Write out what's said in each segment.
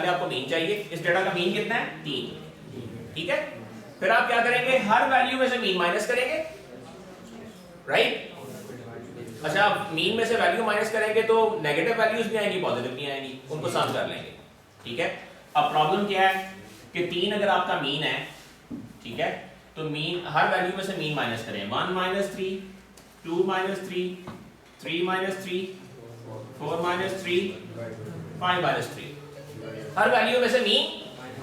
पहले आपको मीन चाहिए, इस डेटा का मीन कितना है 3, ठीक है। फिर आप क्या करेंगे, हर वैल्यू में से मीन माइनस करेंगे, राइट। अच्छा, आप मीन में से वैल्यू माइनस करेंगे तो नेगेटिव वैल्यूज भी आएंगी, पॉजिटिव भी आएंगी, उनको सम कर लेंगे, ठीक है। अब प्रॉब्लम क्या है कि 3 अगर आपका मीन है, ठीक है, तो मीन हर वैल्यू में से मीन माइनस करें, 1 - 3, 2 - 3, 3 - 3, 4 - 3, 5 - 3, हर वैल्यू में से मीन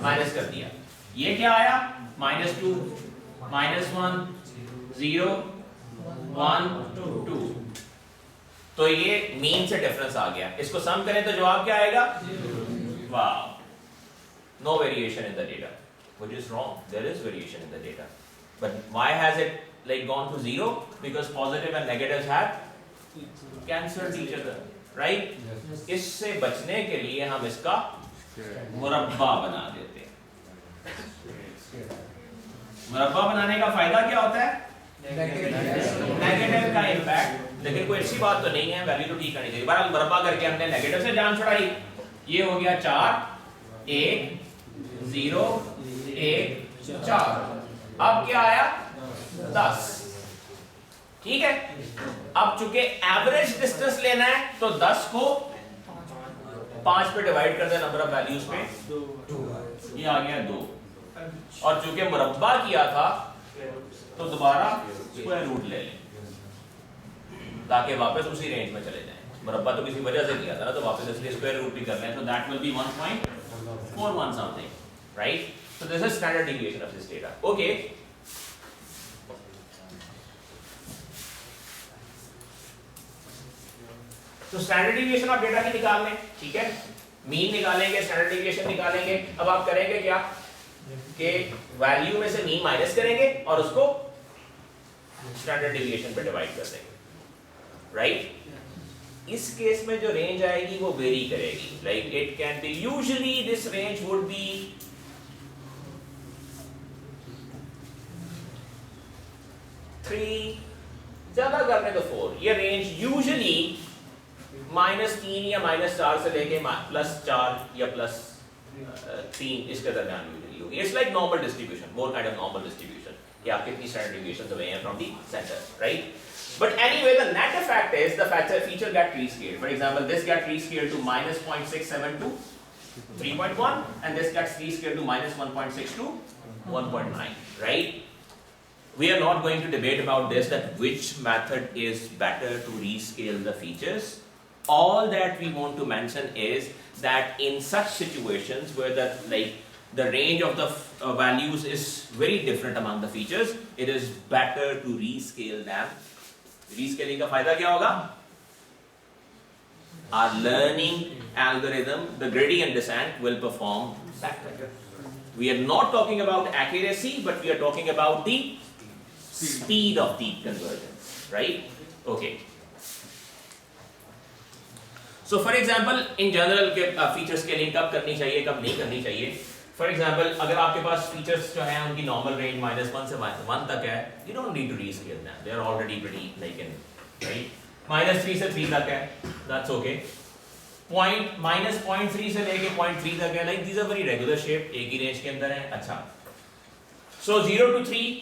माइनस कर दिया। ये क्या आया, -2, -1, 0, 1, 2, तो ये मीन से डिफरेंस आ गया। इसको सम करें तो जवाब क्या आएगा, वाह, no variation in the data, which is wrong. There is variation in the data, but why has it like gone to 0? Because positive and negatives have cancelled each other, right? इससे बचने के लिए हम इसका मुरब्बा बना देते हैं। मुरब्बा बनाने का फायदा क्या होता है, नेगेटिव का इम्पैक्ट, लेकिन कोई अच्छी बात तो नहीं है, वैल्यू तो ठीक करनी चाहिए। बहरहाल मुरब्बा करके हमने नेगेटिव से जान छुड़ाई, ये हो गया 4, 1, 0, 1, 4, अब क्या आया 10, ठीक है। अब चूंकि एवरेज डिस्टेंस लेना है तो 10 को 5 पे डिवाइड कर दे नंबर ऑफ वैल्यूज पे, ये आ गया 2, और चूंकि मुरब्बा किया था तो दोबारा स्क्वायर रूट ले लें ताकि वापस उसी रेंज में चले जाएं। मुरब्बा तो किसी वजह से किया था ना, तो वापस इसलिए स्क्वायर रूट भी कर लें, तो that will be 1.41 something, right? So this is standard deviation of this data. Okay. तो स्टैंडर्ड डिविएशन ऑफ डेटा की निकाल लें, ठीक है, मीन निकालेंगे, स्टैंडर्ड डिविएशन निकालेंगे। अब आप करेंगे क्या कि वैल्यू में से मीन माइनस करेंगे और उसको स्टैंडर्ड डिविएशन पे डिवाइड कर देंगे, राइट। इस केस में जो रेंज आएगी वो वेरी करेगी, like it can be, usually this range would be 3, ज्यादा करने तो 4, ये रेंज यूजुअली -3 या -4 से लेके +4 या +3 इसके दरमियान यूजुअली होगी। It's like normal distribution, more kind of normal distribution, कि आप कितनी स्टैंडर्ड डिविएशंस अवे हैं from the centre, right. But anyway, the net effect is the feature get rescaled. For example, this gets rescaled to -0.67 to 3.1, and this gets rescaled to -1.6 to 1.9, right? We are not going to debate about this, that which method is better to rescale the features. All that we want to mention is that in such situations where the range of the values is very different among the features, it is better to rescale them. Rescaling का फायदा क्या होगा? Our learning algorithm, the gradient descent, will perform better. We are not talking about accuracy, but we are talking about the speed of the convergence, right? Okay. So for example, in general feature scaling कब करनी चाहिए, कब नहीं करनी चाहिए? For example, अगर आपके पास features जो हैं उनकी normal range -1 से -1 तक है, you don't need to rescale them. They are already pretty like in, right? -3 से 3 तक है, that's okay. -0.3 से लेके 0.3 तक है, like these are very regular shape, एक ही range के अंदर है, अच्छा. So 0 to 3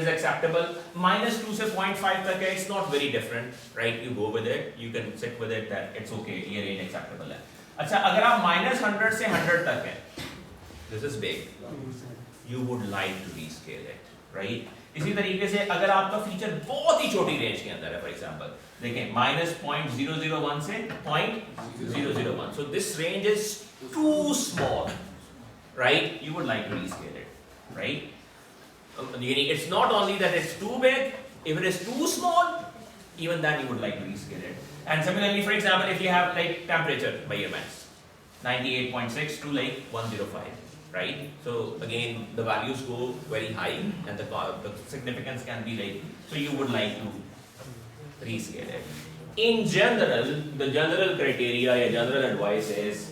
is acceptable. -2 से 0.5 तक है, it's not very different, right? You go with it, you can sit with it, that it's okay, ये range acceptable है. अच्छा, अगर आप -100 से 100 तक है, this is big. You would like to rescale it, right? इसी तरीके से अगर आपका फीचर बहुत ही छोटी रेंज के अंदर है, फॉर एग्जांपल देखें -0.001 से 0.001, so this range is too small, right? You would like to rescale it, right? It's not only that it's too big, if it is too small, even then you would like to rescale it. And similarly, for example, if you have like temperature measurements, 98.6 to like 105, right? So again, the values go very high, and the significance can be like, so you would like to rescale it. In general, the general criteria or general advice is,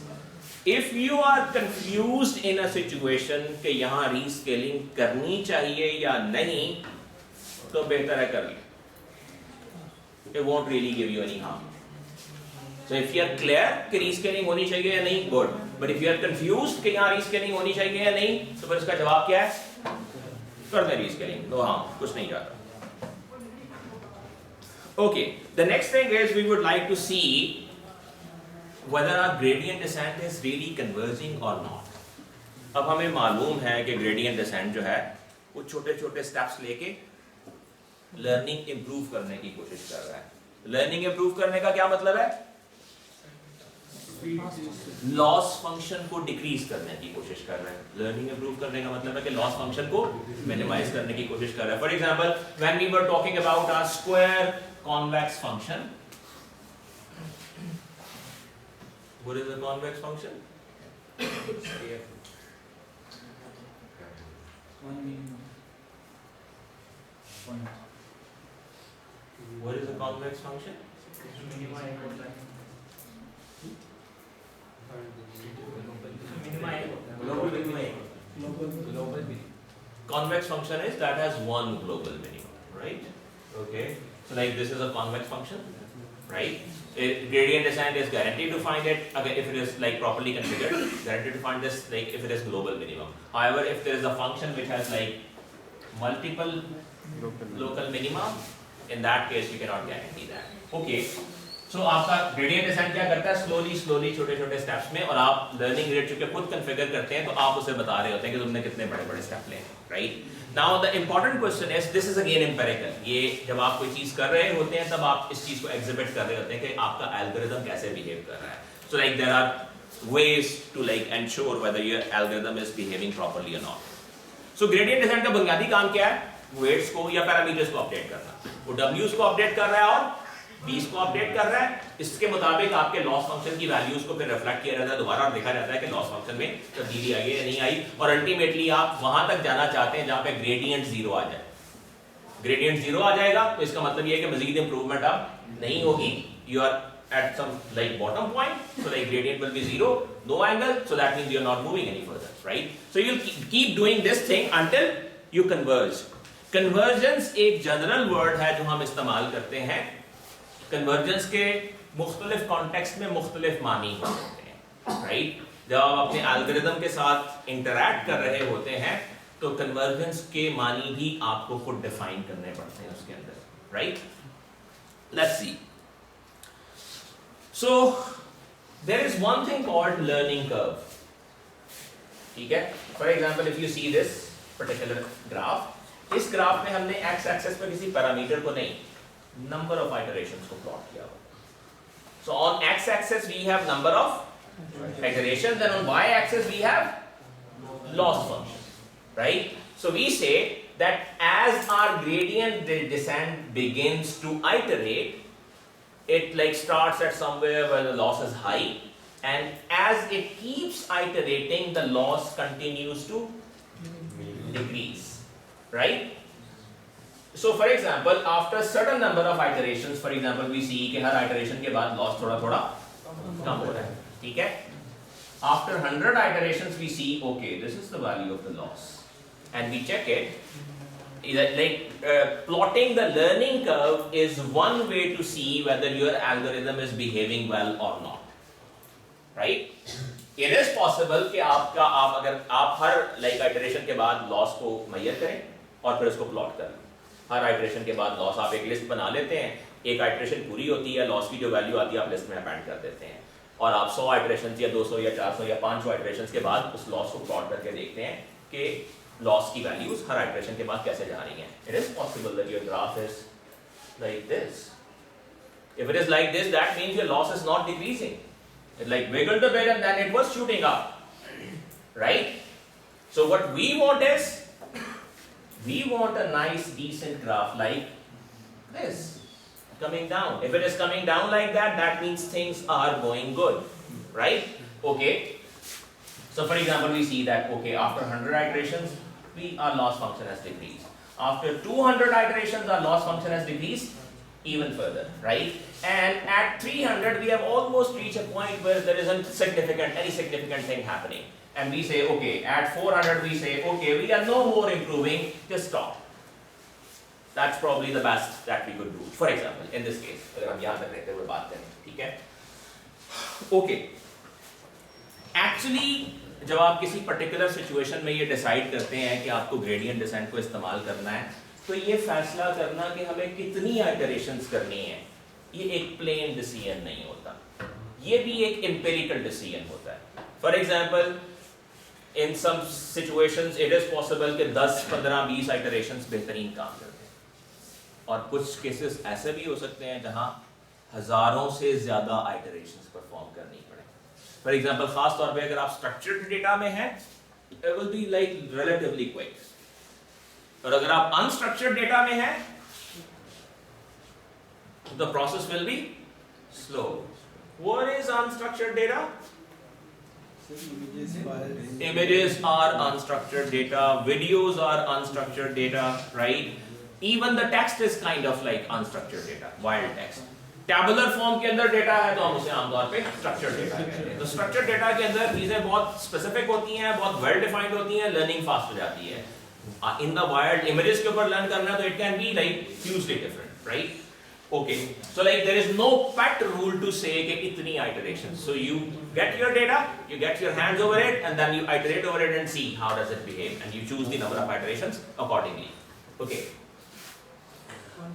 if you are confused in a situation कि यहाँ rescaling करनी चाहिए या नहीं, तो बेहतर है कर ली. It won't really give you any harm. So if you are clear कि rescaling होनी चाहिए या नहीं, good. But if you are confused कि यहाँ रीस्केलिंग होनी चाहिए या नहीं, तो फिर इसका जवाब क्या है? कर दें रीस्केलिंग, नो हार्म, कुछ नहीं जाता. Okay, the next thing is we would like to see whether our gradient descent is really converging or not. अब हमें मालूम है कि gradient descent जो है वो छोटे छोटे steps लेके learning improve करने की कोशिश कर रहा है. Learning improve करने का क्या मतलब है? लॉस फंक्शन को डिक्रीज करने की कोशिश कर रहे हैं. लर्निंग इंप्रूव करने का मतलब है कि लॉस फंक्शन को मिनिमाइज करने की कोशिश कर रहे हैं. For example when we were talking about our square convex function, what is a convex function? What is a convex function? Convex function is that has one global minimum, right? Okay. So like this is a convex function, right? Gradient descent is guaranteed to find it again if it is like properly configured. Guaranteed to find this like if it is global minimum. However, if there is a function which has like multiple local minima, in that case you cannot guarantee that. Okay. So आपका gradient descent क्या करता है? slowly छोटे छोटे steps में, और आप learning rate चूंकि खुद configure करते हैं तो आप उसे बता रहे होते हैं कि तुमने कितने बड़े बड़े step लिए, right? Now the important question is, this is again empirical. ये जब आप कोई चीज कर रहे होते हैं तब आप इस चीज को exhibit कर रहे होते हैं कि आपका algorithm कैसे behave कर रहा है. So like there are ways to like ensure whether your algorithm is behaving properly or not. So gradient descent का बुनियादी काम क्या है? Weights को या parameters को update करना. वो W's को update कर रहा है और B's को अपडेट कर रहा है. इसके मुताबिक आपके लॉस फंक्शन की वैल्यूज को फिर रिफ्लेक्ट किया जाता है दोबारा और देखा जाता है कि लॉस फंक्शन में तब्दीली आई है या नहीं आई, और अल्टीमेटली आप वहां तक जाना चाहते हैं जहां पे ग्रेडियंट जीरो आ जाए. ग्रेडियंट जीरो आ जाएगा तो इसका मतलब ये है कि मजीद इंप्रूवमेंट अब नहीं होगी. You are at some like bottom point, so like gradient will be zero, no angle, so that means you're not moving any further, right? So you'll keep doing this thing until you converge. Convergence एक general word है जो हम इस्तेमाल करते हैं. Convergence के मुख्तलिफ context में मुख्तलिफ मानी हो सकते हैं, राइट? जब आप अपने एल्गोरिथम के साथ इंटरैक्ट कर रहे होते हैं तो कन्वर्जेंस के मानी भी आपको खुद डिफाइन करने पड़ते हैं उसके अंदर, right? Let's see. So there is one thing called learning curve. ठीक है? For example if you see this particular graph, इस ग्राफ में हमने एक्स एक्सिस पर किसी पैरामीटर को नहीं, number of iterations को plot किया हुआ. So on x-axis we have number of iterations, and on y-axis we have loss function, right? So we say that as our gradient descent begins to iterate, it like starts at somewhere where the loss is high, and as it keeps iterating, the loss continues to decrease, right? So for example, after certain number of iterations, for example, we see कि हर iteration के बाद loss थोड़ा थोड़ा कम हो रहा है, ठीक है? After 100 iterations, we see okay, this is the value of the loss, and we check it. Plotting the learning curve is one way to see whether your algorithm is behaving well or not, right? It is possible कि आप अगर आप हर like iteration के बाद loss को measure करें और फिर उसको plot करें. हर आइटरेशन के बाद लॉस आप एक लिस्ट बना लेते हैं, एक आइटरेशन पूरी होती है, लॉस की जो वैल्यू आती है आप लिस्ट में अपेंड कर देते हैं, और आप 100 आइटरेशन या 200 या 400 या 500 आइटरेशन के बाद उस लॉस को प्लॉट करके देखते हैं कि लॉस की वैल्यूज हर आइटरेशन के बाद कैसे जा रही हैं. It is possible that your graph is like this. If it is like this, that means your loss is not decreasing. It like wiggled a bit and then it was shooting up, right? So what we want is, we want a nice decent graph like this coming down. If it is coming down like that, that means things are going good, right? Okay. So for example, we see that okay, after 100 iterations, our loss function has decreased. After 200 iterations, our loss function has decreased even further, right? And at 300, we have almost reached a point where there isn't any significant thing happening. And we say okay, at 400 we say okay, we are no more improving, just stop. That's probably the best that we could do. For example, in this case, अगर हम यहाँ तक रहते हुए बात करें, ठीक है? Okay. एक्चुअली जब आप किसी पर्टिकुलर सिचुएशन में ये डिसाइड करते हैं कि आपको ग्रेडियंट डिसेंट को इस्तेमाल करना है, तो ये फैसला करना कि हमें कितनी आइटरेशंस करनी है, ये एक प्लेन डिसीजन नहीं होता, ये भी एक एम्पिरिकल डिसीजन होता है। For example in some situations it is possible कि 10, 15, 20 आइटरेशंस बेहतरीन काम करते हैं, और कुछ केसेस ऐसे भी हो सकते हैं जहां हजारों से ज्यादा आइटरेशंस परफॉर्म करनी पड़े। फॉर एग्जांपल खास तौर पे अगर आप स्ट्रक्चर्ड डेटा में हैं, it will be like relatively quick, और अगर आप अनस्ट्रक्चर्ड डेटा में हैं, the process will be slow. What is unstructured data? Images are unstructured data, videos are unstructured data, right? Even the text is kind of like unstructured data, wild text. Tabular form के अंदर data है तो हम उसे आमतौर पे structured data कहते हैं। तो structured data के अंदर चीजें बहुत specific होती हैं, बहुत well defined होती हैं, learning fast हो जाती है। In the wild images के ऊपर learn करना है तो it can be like hugely different, right? Okay, so like there is no pat rule to say कि इतनी iterations. So you get your data, you get your hands over it, and then you iterate over it and see how does it behave, and you choose the number of iterations accordingly. Okay.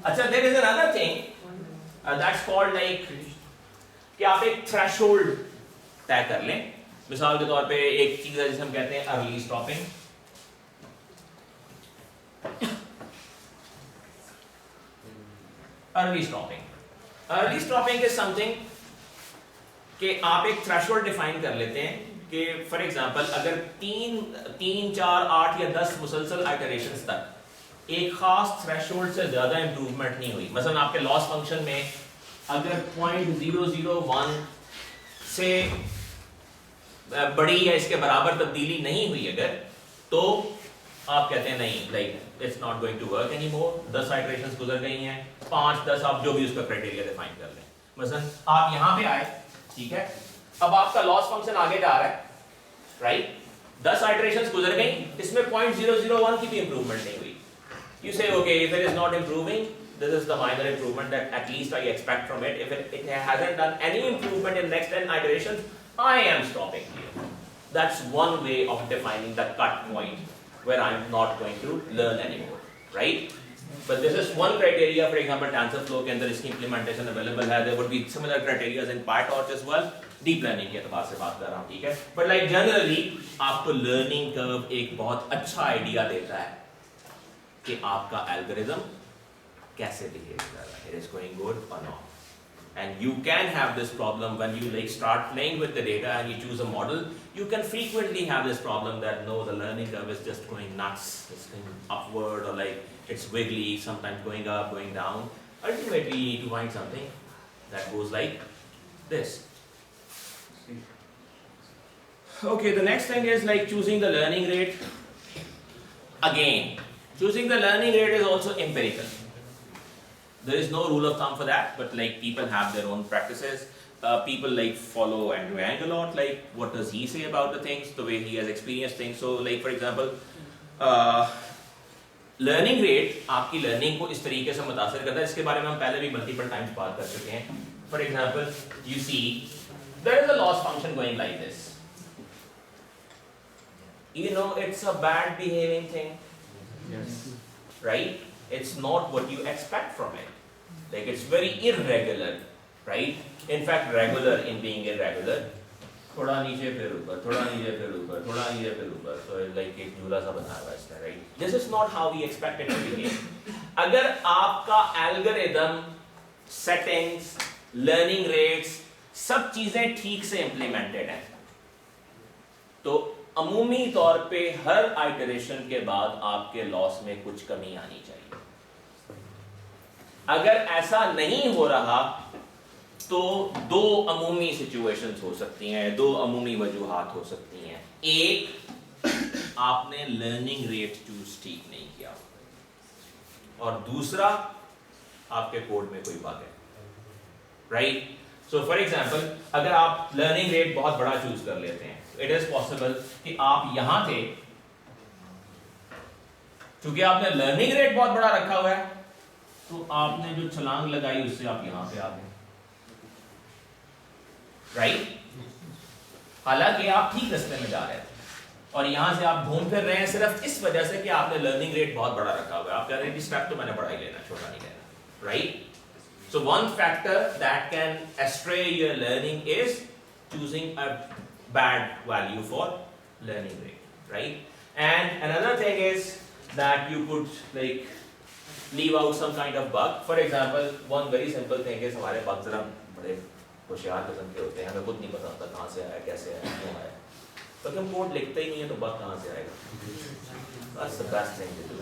अच्छा, there is another thing that's called like कि आप एक threshold तय कर लें। मिसाल के तौर पे एक चीज है जिसे हम कहते हैं early stopping। Early stopping is something कि आप एक थ्रेशोल्ड डिफाइन कर लेते हैं कि फॉर एग्जांपल अगर 3, 4, 8 या 10 मुसलसल आइटरेशंस तक एक खास थ्रेशोल्ड से ज्यादा इंप्रूवमेंट नहीं हुई, मसलन आपके लॉस फंक्शन में अगर 0.001 से बड़ी या इसके बराबर तब्दीली नहीं हुई अगर, तो आप कहते हैं नहीं, like it's not going to work anymore. 10 iterations गुजर गई हैं, 5, 10 आप जो भी उसका क्राइटेरिया डिफाइन कर लें। मसलन आप यहां पे आए, ठीक है, अब आपका लॉस फंक्शन आगे जा रहा है, राइट? 10 आइटरेशंस गुजर गई, इसमें 0.001 की भी इंप्रूवमेंट नहीं हुई। यू से okay, if it is not improving, this is the minor improvement that at least I expect from it. If it hasn't done any improvement in next 10 iterations, I am stopping here. That's one way of defining the cut point where I'm not going to learn anymore, right? But this is one criteria. For example, TensorFlow के अंदर इसकी implementation available है. There would be similar criteria in PyTorch as well. Deep learning के एतबार से बात कर रहा हूँ, ठीक है? But like generally, आपको learning curve एक बहुत अच्छा idea देता है कि आपका algorithm कैसे behave कर रहा है, it is going good or not. And you can have this problem when you like start playing with the data and you choose a model. You can frequently have this problem that no, the learning curve is just going nuts, it's going upward, or like it's wiggly, sometimes going up, going down. Ultimately, you need to find something that goes like this. Okay, the next thing is like choosing the learning rate. Again, choosing the learning rate is also empirical. There is no rule of thumb for that, but like people have their own practices. People like follow Andrew Yang a lot, like what does he say about the things, the way he has experienced things. So like for example, learning rate आपकी learning को इस तरीके से मुतासिर करता है, इसके बारे में हम पहले भी multiple times बात कर चुके हैं. For example, you see there is a loss function going like this. You know it's a bad behaving thing. Yes. Right? It's not what you expect from it. Like it's very irregular, right? In fact, regular in being irregular. थोड़ा नीचे फिर ऊपर, थोड़ा नीचे फिर ऊपर, थोड़ा नीचे फिर ऊपर. So it's like एक झूला सा बना हुआ है इसका, right? This is not how we expect it to behave. अगर आपका algorithm, settings, learning rates, सब चीजें ठीक से implemented हैं, तो अमूमी तौर पे हर आइटरेशन के बाद आपके लॉस में कुछ कमी आनी चाहिए। अगर ऐसा नहीं हो रहा तो दो अमूमी सिचुएशंस हो सकती हैं, दो अमूमी वजूहात हो सकती हैं। एक, आपने लर्निंग रेट चूज ठीक नहीं किया, और दूसरा आपके कोड में कोई बग है, राइट? सो फॉर एग्जांपल, अगर आप लर्निंग रेट बहुत बड़ा चूज कर लेते हैं, इट इज पॉसिबल कि आप यहां थे, क्योंकि आपने लर्निंग रेट बहुत बड़ा रखा हुआ है, तो आपने जो छलांग लगाई उससे आप यहां पे आ गए, राइट? हालांकि आप ठीक रास्ते में जा रहे हैं और यहाँ से आप घूम फिर रहे हैं सिर्फ इस वजह से कि आपने लर्निंग रेट बहुत बड़ा रखा हुआ है। आप कह रहे हैं कि स्टेप तो मैंने बड़ा ही लेना, छोटा नहीं लेना, right? So one factor that can astray your learning is choosing a bad value for learning rate, right? And another thing is that you could like leave out some kind of bug. For example, one very simple thing is हमारे bugs जरा बड़े होशियार किस्म के होते हैं, हमें खुद नहीं पता होता कहाँ से आया, कैसे आया, क्यों आया। तो हम कोड लिखते ही नहीं है तो बग कहाँ से आएगा? That's the best thing to do.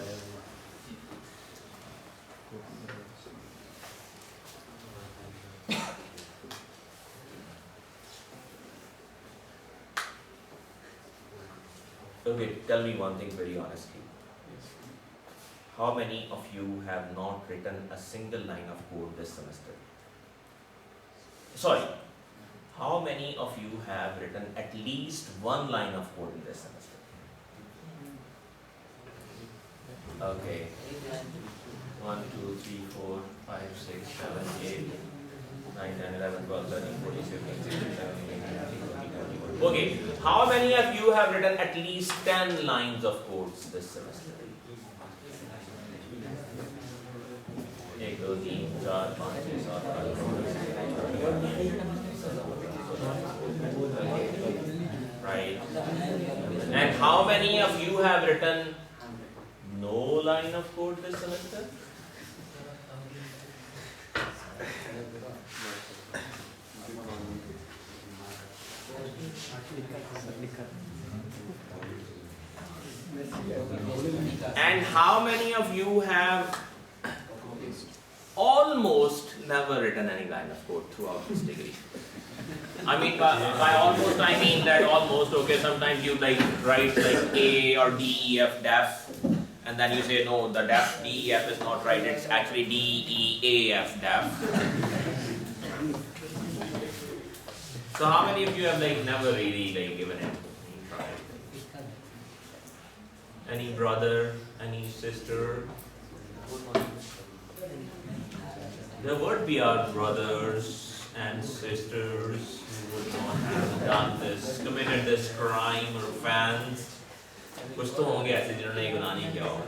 Okay, tell me one thing very honestly. How many of you have not written a single line of code this semester? Sorry, how many of you have written at least one line of code in this semester? Okay. 1, 2, 3, 4, 5, 6, 7, 8, 9, 10, 11, 12, 13, 14, 15, 16, 17, 18, 19, 20, 21. Okay, how many of you have written at least 10 lines of codes this semester? 1, 2, 3, 4, 5, 6, 7, 8, right? And how many of you have written no line of code this semester? And how many of you have almost never written any line of code throughout this degree? I mean, by almost I mean that almost, okay, sometimes you like write like A or D, E, F, def, and then you say no, the def, D, E, F is not right, it's actually D, E, A, F, def. So how many of you have like never really like given it any try? Any brother, any sister? There would be our brothers and sisters who would not have done this, committed this crime or offense. कुछ तो होंगे ऐसे जिन्होंने ये गुनाह नहीं किया होगा.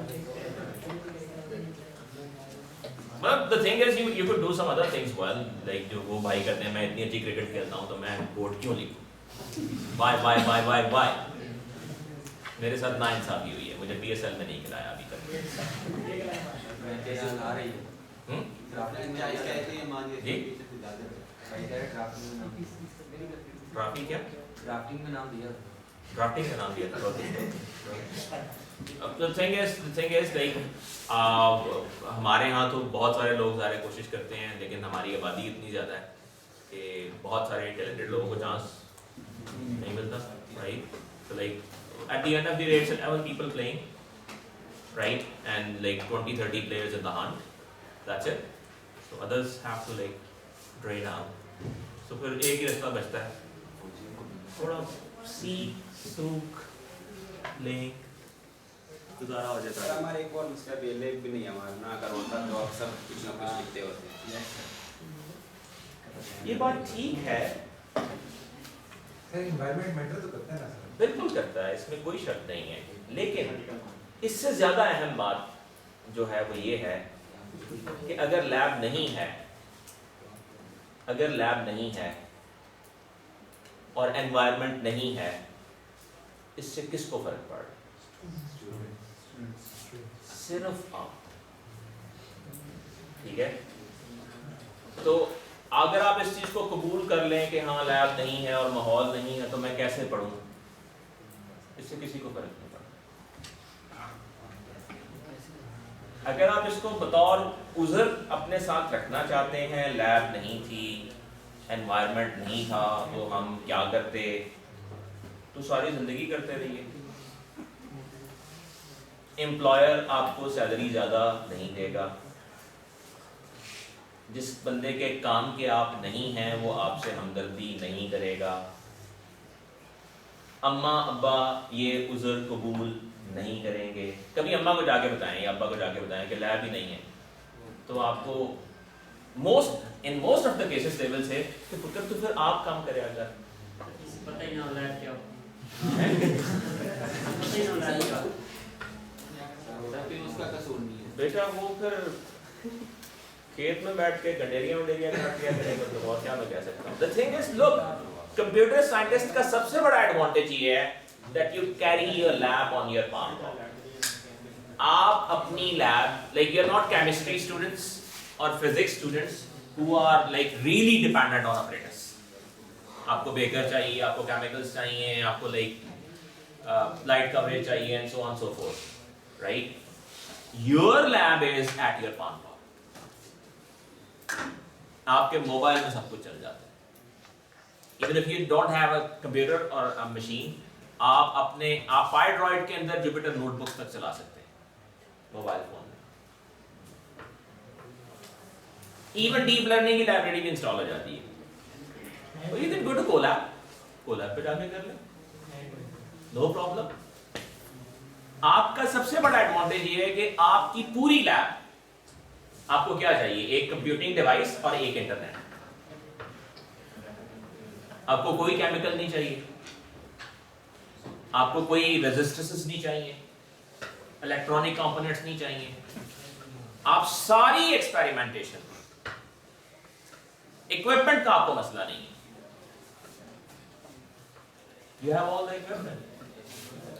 But the thing is, you could do some other things well, like जो वो भाई करते हैं, मैं इतनी अच्छी क्रिकेट खेलता हूँ तो मैं कोड क्यों लिखूँ? Why? मेरे साथ नाइंसाफी हुई है, मुझे PSL में नहीं खिलाया अभी तक. जी? ट्रॉफी क्या? ड्राफ्टिंग में नाम दिया. ड्राफ्टिंग का नाम दिया था. The thing is like हमारे यहाँ तो बहुत सारे लोग ज़ाहिर कोशिश करते हैं, लेकिन हमारी आबादी इतनी ज़्यादा है कि बहुत सारे टैलेंटेड लोगों को चांस नहीं मिलता, right? So like at the end of the day, it's 11 people playing, right? And like 20-30 players in the hunt. That's it. So others have to like drain out. So फिर एक ही रास्ता बचता है, थोड़ा सीख सूख लें गुजारा हो जाता है. हमारे एक और मसला बेलेग भी नहीं है हमारा, ना अगर होता तो आप सब कुछ ना कुछ लिखते होते. ये बात ठीक है, एनवायरनमेंट मैटर तो करता है ना सर. बिल्कुल करता है, इसमें कोई शक नहीं है, लेकिन इससे ज़्यादा अहम बात जो है वो ये है कि अगर लैब नहीं है और एनवायरनमेंट नहीं है, इससे किसको फर्क पड़ रहा है? सिर्फ आप. ठीक है, तो अगर आप इस चीज को कबूल कर लें कि हाँ लैब नहीं है और माहौल नहीं है तो मैं कैसे पढ़ूं, इससे किसी को फर्क नहीं पड़ता. अगर आप इसको बतौर उज़र अपने साथ रखना चाहते हैं, लैब नहीं थी, एनवायरनमेंट नहीं था, तो हम क्या करते, तो सारी जिंदगी करते रहिए. एम्प्लॉयर आपको सैलरी ज़्यादा नहीं देगा, जिस बंदे के काम के आप नहीं हैं वो आपसे हमदर्दी नहीं करेगा. अम्मा अब्बा ये उज़र कबूल नहीं करेंगे. कभी अम्मा को जाके बताएं या अब्बा को जाके बताएं कि लैब ही नहीं है, तो आपको in most of the cases they will say कि पुत्र तो फिर आप काम करें अगर. पता ही ना लैब क्या पता ही ना लैब क्या तभी उसका कसूर नहीं है। बेटा वो फिर खेत में बैठ के गंडेरियां काट लिया करेगा तो और क्या मैं कह सकता हूँ। The thing is, look, computer scientist का सबसे बड़ा एडवांटेज ये है that you carry your lab on your palm. आप अपनी lab, like you're not chemistry students or physics students who are like really dependent on apparatus. आपको baker चाहिए, आपको केमिकल्स चाहिए, आपको लाइट कवरेज चाहिए and so on so forth, right? Your lab is at your palm. आपके mobile में सब कुछ चल जाता है। Even if you don't have a computer or a machine, आप Python के अंदर जुपिटर नोटबुक तक चला सकते हैं मोबाइल फोन में। Even डीप लर्निंग की लाइब्रेरी भी इंस्टॉल हो जाती है। So you can go to Colab पे जाके कर ले, no problem। आपका सबसे बड़ा एडवांटेज ये है कि आपकी पूरी लैब, आपको क्या चाहिए? एक कंप्यूटिंग डिवाइस और एक इंटरनेट। आपको कोई केमिकल नहीं चाहिए, आपको कोई रेजिस्टेंसेस नहीं चाहिए, इलेक्ट्रॉनिक कंपोनेंट्स नहीं चाहिए। आप सारी एक्सपेरिमेंटेशन, इक्विपमेंट का आपको मसला नहीं है। You have all the equipment।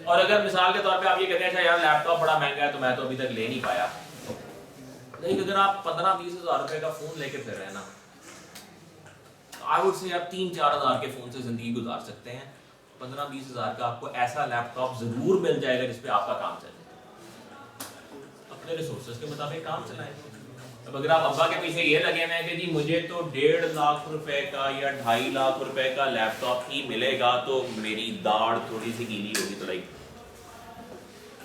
और अगर मिसाल के तौर पे आप ये कहते हैं अच्छा यार लैपटॉप बड़ा महंगा है तो मैं तो अभी तक ले नहीं पाया, लेकिन अगर आप 15-20 हज़ार रुपए का फोन लेके फिर रहे हैं ना, आई वुड से आप 3-4 हज़ार के फोन से जिंदगी गुजार सकते हैं। 15-20 हज़ार का आपको ऐसा लैपटॉप जरूर मिल जाएगा जिसपे आपका काम चले। अपने रिसोर्सेज के मुताबिक काम चलाएं। अब अगर आप अब्बा के पीछे ये लगे हुए हैं कि जी मुझे तो 1.5 लाख रुपए का या 2.5 लाख रुपए का लैपटॉप ही मिलेगा तो मेरी दाढ़ थोड़ी सी गीली होगी, तो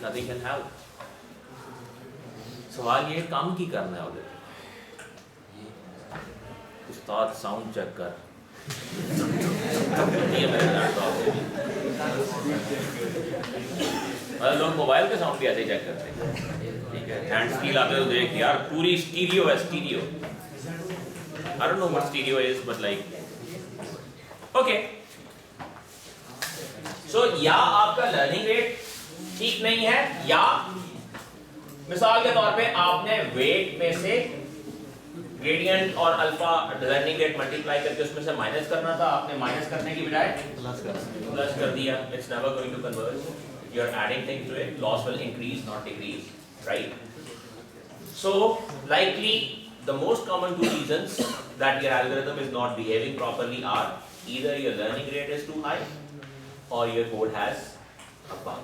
nothing can help। सवाल ये काम की करना है उधर। उस्ताद साउंड चेक कर नहीं है मेरे लैपटॉप में। लोग मोबाइल के साउंड भी ऐसे ही चेक करते हैं, ठीक है। हैंड स्टील आते तो देख यार पूरी स्टीरियो है, stereo. I don't know what stereo is but like okay। So या आपका लर्निंग रेट ठीक नहीं है, या मिसाल के तौर पे आपने वेट में से ग्रेडियंट और अल्फा लर्निंग रेट मल्टीप्लाई करके उसमें से माइनस करना था, आपने माइनस करने की बजाय प्लस कर दिया। It's never going to converge. You are adding things to it, loss will increase not decrease, right? So likely the most common two reasons that your algorithm is not behaving properly are either your learning rate is too high or your code has a bug।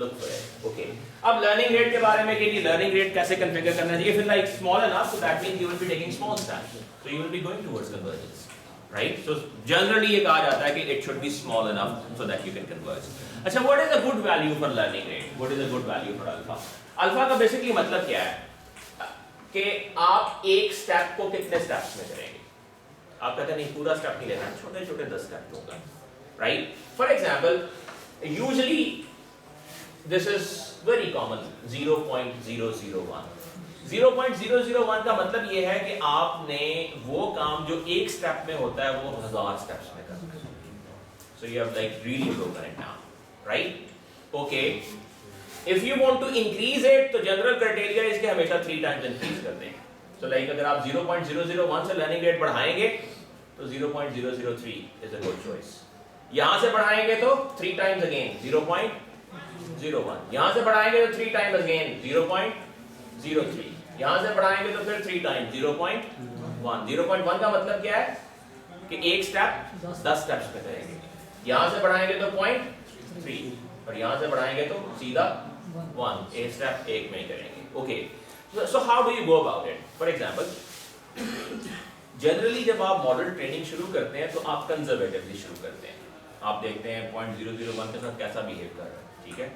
Look for it, okay। अब learning rate के बारे में कि learning rate कैसे configure करना चाहिए, फिर like small enough so that means you will be taking small steps, so you will be going towards convergence, right? So generally ये कहा जाता है कि it should be small enough so that you can converge। अच्छा, what is a good value for learning rate? What is a good value for alpha? Alpha का basically मतलब क्या है कि आप एक स्टेप को कितने स्टेप्स में करेंगे। आप कहते हैं नहीं पूरा स्टेप नहीं लेना, छोटे छोटे 10 स्टेप होगा, right? For example usually this is very common 0.001। 0.001 का मतलब ये है कि आपने वो काम जो एक स्टेप में होता है वो 1000 स्टेप्स में करना है। So you have like really broken it down, right? Okay, If you want to increase it, तो जनरल क्राइटेरिया इसके हमेशा 3 टाइम्स इंक्रीज करते हैं। So like अगर आप 0.001 से लर्निंग रेट बढ़ाएंगे तो 0.003 is a good choice। यहाँ से बढ़ाएंगे तो 3 टाइम्स अगेन 0.01, यहाँ से बढ़ाएंगे तो 3 टाइम्स अगेन 0.03, यहाँ से बढ़ाएंगे तो फिर 3 टाइम्स 0.1। 0.1 का मतलब क्या है कि एक स्टेप 10 स्टेप्स में करेंगे, यहाँ से बढ़ाएंगे तो 0.3 और यहाँ से बढ़ाएंगे तो सीधा 1, एक स्टेप एक में ही करेंगे, okay. So how do you go about it? For example generally जब आप मॉडल ट्रेनिंग शुरू करते हैं तो आप कंजर्वेटिवली शुरू करते हैं। आप देखते हैं 0.001 के साथ कैसा बिहेव कर रहा है, ठीक है।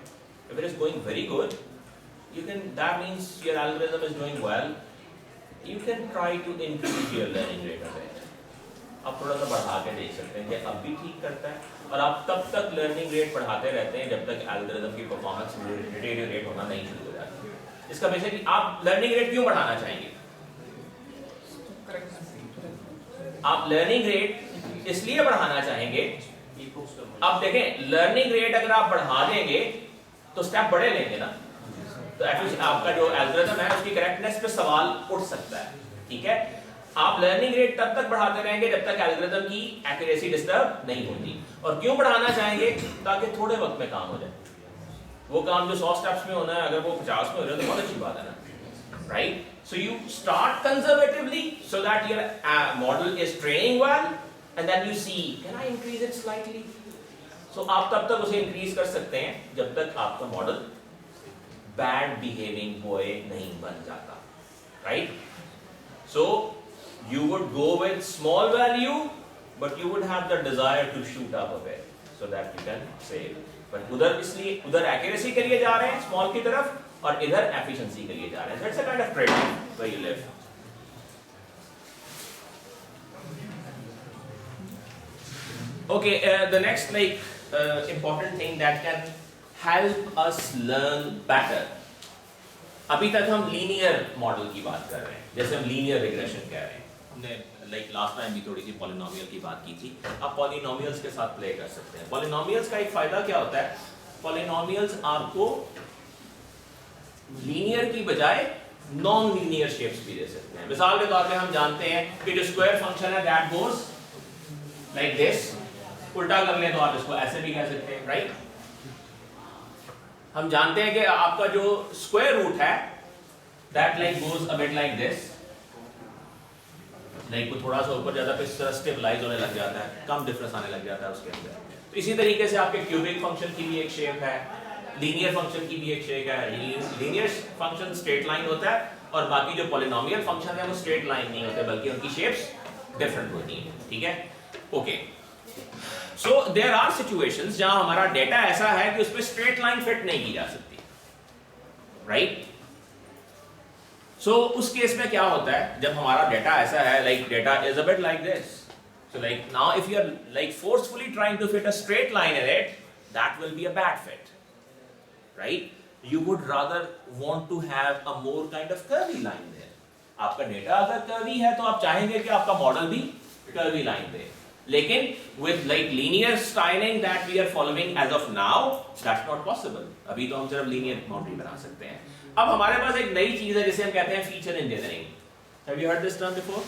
If it is going very good you can, that means your algorithm is doing well, you can try to increase your learning rate a bit। आप थोड़ा सा बढ़ा के देख सकते हैं कि अब भी ठीक करता है, और आप तब तक लर्निंग रेट बढ़ाते रहते हैं जब तक एल्गोरिथम की परफॉर्मेंस डिटेरियोरेट होना नहीं शुरू हो जाती। इसका बेसिकली आप लर्निंग रेट क्यों बढ़ाना चाहेंगे? आप लर्निंग रेट इसलिए बढ़ाना चाहेंगे अब देखें लर्निंग रेट अगर आप बढ़ा देंगे तो स्टेप बड़े लेंगे ना, तो आपका जो एल्गोरिथम है उसकी करेक्टनेस पे सवाल उठ सकता है, ठीक है। आप लर्निंग रेट तब तक बढ़ाते रहेंगे जब तक एल्गोरिथम की एक्यूरेसी डिस्टर्ब नहीं होती। और क्यों बढ़ाना चाहेंगे? ताकि थोड़े वक्त में काम हो जाए। वो काम जो 100 स्टेप्स में होना है अगर वो 50 में हो रहा है तो बहुत अच्छी बात है ना, right. So you start conservatively so that your model is training well and then you see can I increase it slightly? So आप तब तक उसे increase कर सकते हैं जब तक आपका मॉडल bad behaving boy नहीं बन जाता, right? So you would go with small value but you would have the desire to shoot up a bit so that you can save. But उधर इसलिए उधर accuracy के लिए जा रहे हैं small की तरफ और इधर efficiency के लिए जा रहे हैं. So it's a kind of trade-off where you live. Okay, the next important thing that can help us learn better. अभी तक हम linear model की बात कर रहे हैं, जैसे हम linear regression कह रहे हैं. हमने last time भी थोड़ी सी polynomial की बात की थी. आप polynomials के साथ play कर सकते हैं. Polynomials का एक फायदा क्या होता है? Polynomials आपको लीनियर की बजाय नॉन लीनियर शेप्स भी दे सकते हैं. मिसाल के तौर पे हम जानते हैं कि जो स्क्वायर फंक्शन है दैट गोस लाइक दिस. उल्टा कर लें तो आप इसको ऐसे भी कह सकते हैं, राइट. हम जानते हैं कि आपका जो स्क्वायर रूट है that goes a bit like this. को थोड़ा सा ऊपर ज्यादा पे स्टेबलाइज होने लग जाता है, कम डिफरेंस आने लग जाता है उसके अंदर. तो इसी तरीके से आपके क्यूबिक फंक्शन की भी एक शेप है, लीनियर फंक्शन की भी एक शेप है. लीनियर फंक्शन स्ट्रेट लाइन होता है और बाकी जो पॉलिनोमियल फंक्शन है वो स्ट्रेट लाइन नहीं होते बल्कि उनकी शेप्स डिफरेंट होती हैं, ठीक है. Okay, so there are situations जहां हमारा डेटा ऐसा है कि उस पे स्ट्रेट लाइन फिट नहीं की जा सकती, राइट. सो उस केस में क्या होता है जब हमारा डेटा ऐसा है data is a bit like this. So now if you are forcefully trying to fit a straight line in it, that will be a bad fit, right? You would rather want to have a more kind of curvy line there. आपका data अगर curvy है तो आप चाहेंगे कि आपका model भी curvy line दे. लेकिन with linear styling that we are following as of now, that's not possible. अभी तो हम सिर्फ linear boundary बना सकते हैं. अब हमारे पास एक नई चीज है जिसे हम कहते हैं feature engineering. Have you heard this term before?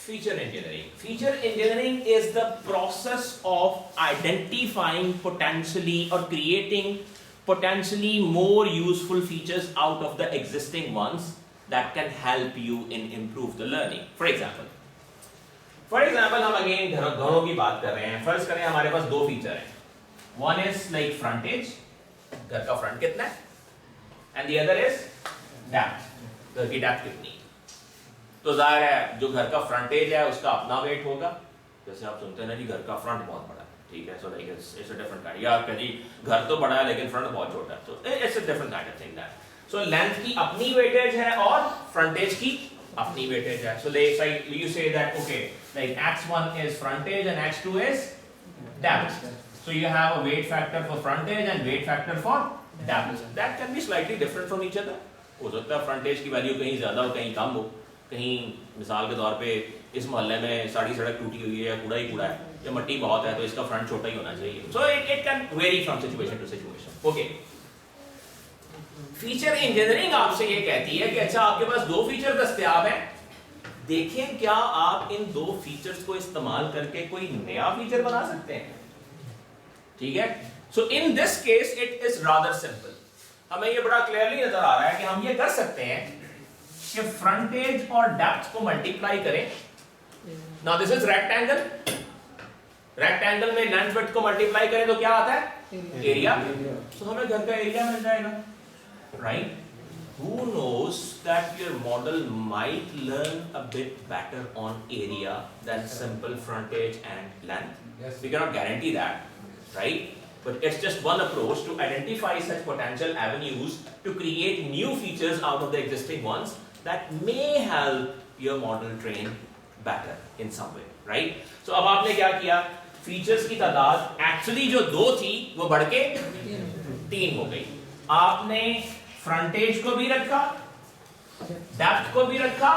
Feature engineering. Feature engineering is the process of identifying potentially or creating potentially more useful features out of the existing ones that can help you in improve the learning. For example, हम again घरों की बात कर रहे हैं. First करें हमारे पास दो फीचर हैं. One is frontage, घर का फ्रंट कितना है, and the other is depth, घर की डेप्थ कितनी. तो जाहिर है जो घर का फ्रंटेज है उसका अपना वेट होगा. जैसे आप सुनते हैं ना जी घर का फ्रंट बहुत बड़ा है, ठीक है. So it's a different kind. या जी घर तो बड़ा है लेकिन फ्रंट बहुत छोटा है, तो it's a different kind of thing that. So length की अपनी वेटेज है और फ्रंटेज की अपनी वेटेज है. So you say that okay x1 is frontage and x2 is depth. So you have a weight factor for frontage and weight factor for depth. That can be slightly different from each other. हो सकता है फ्रंटेज की value कहीं ज्यादा हो कहीं कम हो. कहीं मिसाल के तौर पे इस मोहल्ले में सारी सड़क टूटी हुई है या कूड़ा ही कूड़ा है या मट्टी बहुत है तो इसका फ्रंट छोटा ही होना चाहिए. So it can vary from situation to situation. Okay, feature engineering आपसे ये कहती है कि अच्छा आपके पास दो फीचर दस्तयाब हैं, देखें क्या आप इन दो फीचर्स को इस्तेमाल करके कोई नया फीचर बना सकते हैं, ठीक है. So in this case it is rather simple. हमें ये बड़ा क्लियरली नजर आ रहा है कि हम ये कर सकते हैं कि फ्रंटेज और डेप्थ को मल्टीप्लाई करें. Now this is rectangle. Rectangle में लेंथ विड्थ को मल्टीप्लाई करें तो क्या आता है? एरिया. तो हमें घर का एरिया मिल जाएगा, right. Who knows that your model might learn a bit better on area than simple frontage and length. Yes. We cannot guarantee that, right? But it's just one approach to identify such potential avenues to create new features out of the existing ones that may help your model train better in some way, right? So अब आपने क्या किया? Features की तादाद actually जो दो थी वो बढ़ के 3 हो गई. आपने फ्रंटेज को भी रखा, डेप्थ को भी रखा